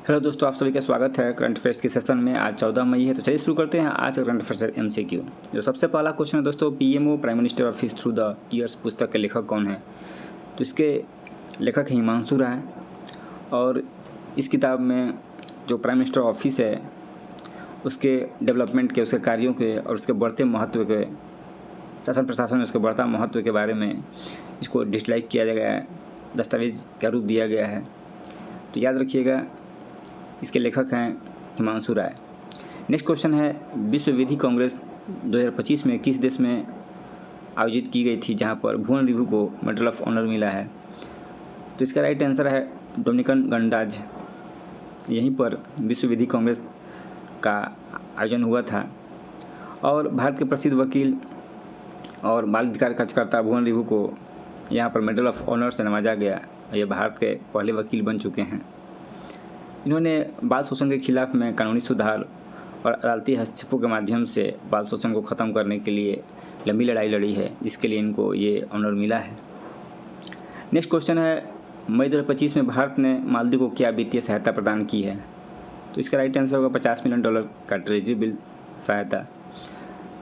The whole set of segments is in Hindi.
हेलो दोस्तों, आप सभी का स्वागत है करंट अफेयर्स के सेशन में। आज 14 मई है, तो चलिए शुरू करते हैं आज का करंट अफेयर्स MCQ। जो सबसे पहला क्वेश्चन है दोस्तों, PMO prime minister office through the years पुस्तक के लेखक कौन है? तो इसके लेखक हैं हिमांशु राय। और इस किताब में जो प्राइम मिनिस्टर ऑफिस है उसके डेवलपमेंट के, उसके कार्यों के और उसके बढ़ते महत्व के, शासन प्रशासन में उसके बढ़ता महत्व के बारे में इसको डिजिटलाइज किया गया है, दस्तावेज का रूप दिया गया है। तो याद रखिएगा, इसके लेखक हैं हिमांशु राय। नेक्स्ट क्वेश्चन है, विश्व विधि कांग्रेस 2025 में किस देश में आयोजित की गई थी जहां पर भुवन रिभु को मेडल ऑफ ऑनर मिला है? तो इसका राइट आंसर है डोमिनिकन गणराज्य। यहीं पर विश्व विधि कांग्रेस का आयोजन हुआ था और भारत के प्रसिद्ध वकील और बाल अधिकार कार्यकर्ता भुवन रिभु को यहाँ पर मेडल ऑफ ऑनर से नवाजा गया। ये भारत के पहले वकील बन चुके हैं। इन्होंने बाल शोषण के खिलाफ में कानूनी सुधार और अदालती हस्तक्षेपों के माध्यम से बाल शोषण को ख़त्म करने के लिए लंबी लड़ाई लड़ी है, जिसके लिए इनको ये ऑनर मिला है। नेक्स्ट क्वेश्चन है, मई 2025 में भारत ने मालदीव को क्या वित्तीय सहायता प्रदान की है? तो इसका राइट आंसर होगा $50 मिलियन का ट्रेजरी बिल सहायता।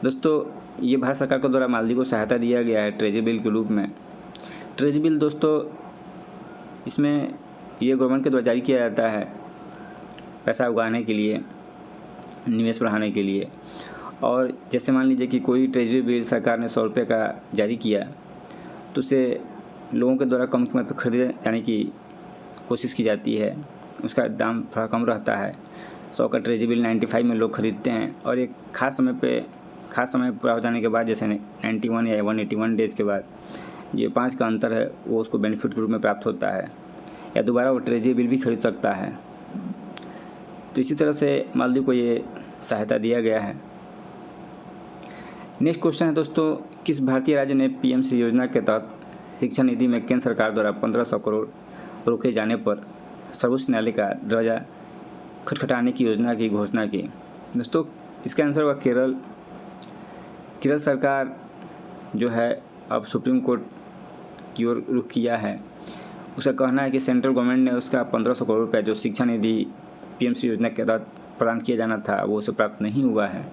दोस्तों, ये भारत सरकार के द्वारा मालदीव को सहायता दिया गया है ट्रेजरी बिल के रूप में। ट्रेजरी बिल दोस्तों, इसमें ये गवर्नमेंट के द्वारा जारी किया जाता है पैसा उगाने के लिए, निवेश बढ़ाने के लिए। और जैसे मान लीजिए कि कोई ट्रेजरी बिल सरकार ने ₹100 का जारी किया तो उसे लोगों के द्वारा कम कीमत पर खरीदे जाने की कोशिश की जाती है। उसका दाम थोड़ा कम रहता है। 100 का ट्रेजरी बिल 95 में लोग खरीदते हैं और एक खास समय पूरा हो जाने के बाद, जैसे 91 या 181 डेज़ के बाद, ये 5 का अंतर है वो उसको बेनिफिट के रूप में प्राप्त होता है, या दोबारा वो ट्रेजरी बिल भी खरीद सकता है। तो इसी तरह से मालदीव को ये सहायता दिया गया है। नेक्स्ट क्वेश्चन है दोस्तों, किस भारतीय राज्य ने PMC योजना के तहत शिक्षा निधि में केंद्र सरकार द्वारा 1500 करोड़ रोके जाने पर सर्वोच्च न्यायालय का दरवाजा खटखटाने की योजना की घोषणा की? दोस्तों, इसका आंसर होगा केरल। केरल सरकार जो है अब सुप्रीम कोर्ट की ओर रुख किया है। उसका कहना है कि सेंट्रल गवर्नमेंट ने उसका 1500 करोड़ रुपये जो शिक्षा निधि PMC योजना के तहत प्रदान किया जाना था वो उसे प्राप्त नहीं हुआ है।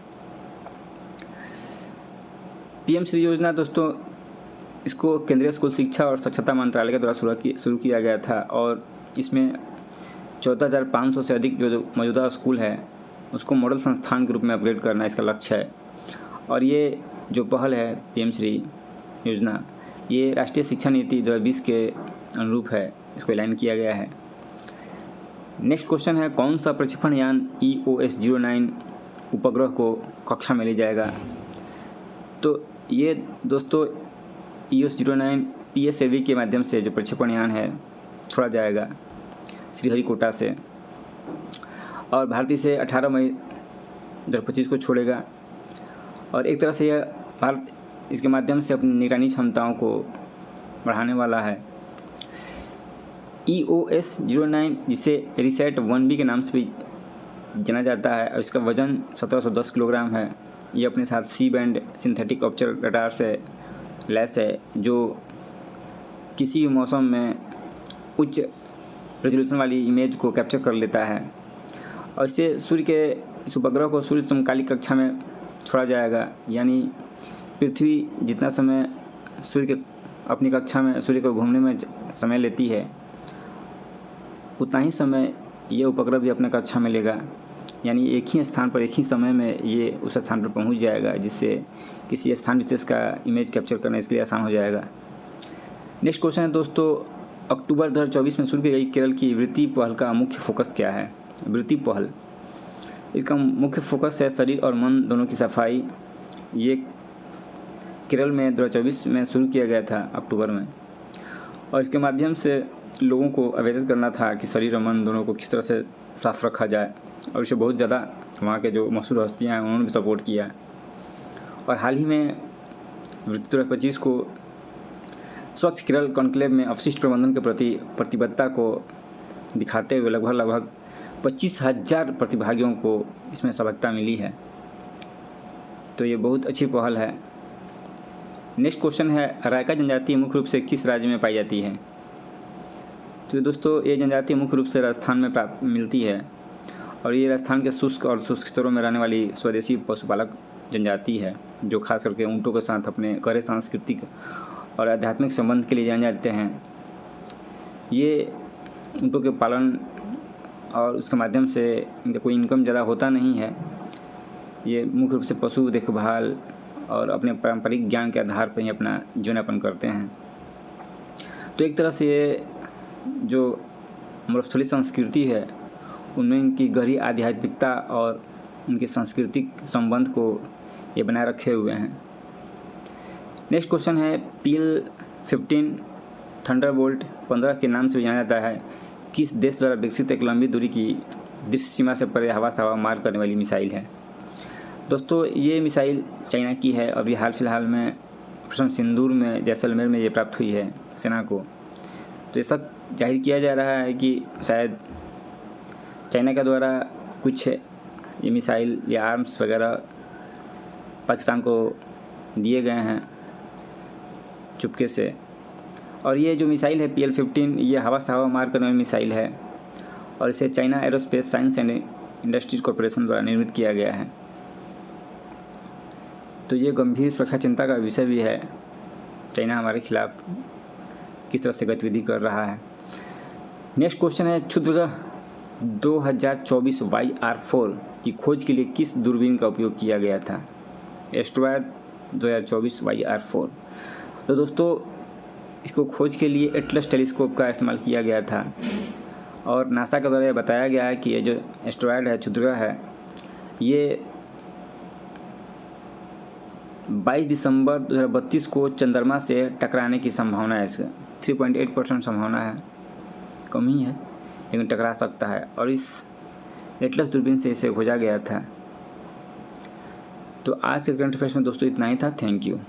PMC योजना दोस्तों, इसको केंद्रीय स्कूल शिक्षा और स्वच्छता मंत्रालय के द्वारा शुरू किया गया था और इसमें 14,500 से अधिक जो मौजूदा स्कूल है उसको मॉडल संस्थान के रूप में अपग्रेड करना इसका लक्ष्य है। और ये जो पहल है PMC योजना, ये राष्ट्रीय शिक्षा नीति 2020 के अनुरूप है, इसको ऐलान किया गया है। नेक्स्ट क्वेश्चन है, कौन सा प्रक्षेपण यान EOS-09 उपग्रह को कक्षा में ले जाएगा? तो ये दोस्तों EOS-09 PSLV के माध्यम से जो प्रक्षेपण यान है छोड़ा जाएगा श्रीहरिकोटा से, और भारत इसे 18 मई 2025 को छोड़ेगा। और एक तरह से यह भारत इसके माध्यम से अपनी निगरानी क्षमताओं को बढ़ाने वाला है। EOS-09 जिसे रिसैट 1B के नाम से भी जाना जाता है और इसका वजन 1710 किलोग्राम है। ये अपने साथ सी बैंड सिंथेटिक ऑप्चर रडार से लैस है, जो किसी भी मौसम में उच्च रेजोल्यूशन वाली इमेज को कैप्चर कर लेता है। और इससे सूर्य के इस उपग्रह को सूर्य समकालिक कक्षा में छोड़ा जाएगा, यानी पृथ्वी जितना समय सूर्य के अपनी कक्षा में सूर्य को घूमने में समय लेती है, उतना ही समय ये उपग्रह भी अपने कक्षा में लेगा। यानी एक ही स्थान पर एक ही समय में ये उस स्थान पर पहुंच जाएगा, जिससे किसी स्थान विशेष का इमेज कैप्चर करना इसके लिए आसान हो जाएगा। नेक्स्ट क्वेश्चन है दोस्तों, अक्टूबर 2024 में शुरू की गई केरल की वृत्ति पहल का मुख्य फोकस क्या है? वृत्ति पहल, इसका मुख्य फोकस है शरीर और मन दोनों की सफाई। ये केरल में 2024 में शुरू किया गया था अक्टूबर में, और इसके माध्यम से लोगों को अवेयरनेस करना था कि शरीर और मन दोनों को किस तरह से साफ़ रखा जाए। और इसे बहुत ज़्यादा वहाँ के जो मशहूर हस्तियाँ हैं उन्होंने भी सपोर्ट किया। और हाल ही में वृत्ति 2025 को स्वच्छ केरल कॉन्क्लेव में अपशिष्ट प्रबंधन के प्रति प्रतिबद्धता को दिखाते हुए लगभग 25,000 प्रतिभागियों को इसमें सहभागिता मिली है। तो ये बहुत अच्छी पहल है। नेक्स्ट क्वेश्चन है, रायका जनजाति मुख्य रूप से किस राज्य में पाई जाती है? तो दोस्तों ये जनजाति मुख्य रूप से राजस्थान में प्राप्त मिलती है और ये राजस्थान के शुष्क और शुष्क क्षेत्रों में रहने वाली स्वदेशी पशुपालक जनजाति है, जो खास करके ऊँटों के साथ अपने गहरे सांस्कृतिक और आध्यात्मिक संबंध के लिए जाने जाते हैं। ये ऊँटों के पालन और उसके माध्यम से इनका कोई इनकम ज़्यादा होता नहीं है। ये मुख्य रूप से पशु देखभाल और अपने पारंपरिक ज्ञान के आधार पर ही अपना जीवन यापन करते हैं। तो एक तरह से ये जो मरुस्थलीय संस्कृति है उनमें इनकी गहरी आध्यात्मिकता और उनके सांस्कृतिक संबंध को ये बनाए रखे हुए हैं। नेक्स्ट क्वेश्चन है, PL-15 थंडरबोल्ट 15 के नाम से भी जाना जाता है, किस देश द्वारा विकसित एक लंबी दूरी की दृश्य सीमा से परे हवा से हवा मार करने वाली मिसाइल है? दोस्तों ये मिसाइल चाइना की है। अभी हाल फिलहाल में ऑपरेशन सिंदूर में जैसलमेर में ये प्राप्त हुई है सेना को। तो ऐसा जाहिर किया जा रहा है कि शायद चाइना के द्वारा कुछ ये मिसाइल या आर्म्स वगैरह पाकिस्तान को दिए गए हैं चुपके से। और ये जो मिसाइल है PL-15 ये हवा से हवा मार करने वाली मिसाइल है और इसे China aerospace science and industries corporation द्वारा निर्मित किया गया है। तो ये गंभीर सुरक्षा चिंता का विषय भी है, चाइना हमारे खिलाफ किस तरह से गतिविधि कर रहा है। नेक्स्ट क्वेश्चन है, क्षुद्रग्रह 2024 YR4 की खोज के लिए किस दूरबीन का उपयोग किया गया था? Asteroid 2024 YR4। तो दोस्तों इसको खोज के लिए एटलस टेलीस्कोप का इस्तेमाल किया गया था और नासा के द्वारा यह बताया गया है कि ये जो एस्ट्रॉयड है, क्षुद्रग्रह है, ये 22 दिसंबर 2032 को चंद्रमा से टकराने की संभावना है। इसका 3.8% संभावना है, कम ही है लेकिन टकरा सकता है और इस एटलस दूरबीन से इसे खोजा गया था। तो आज के करंट अफेयर्स में दोस्तों इतना ही था। Thank you.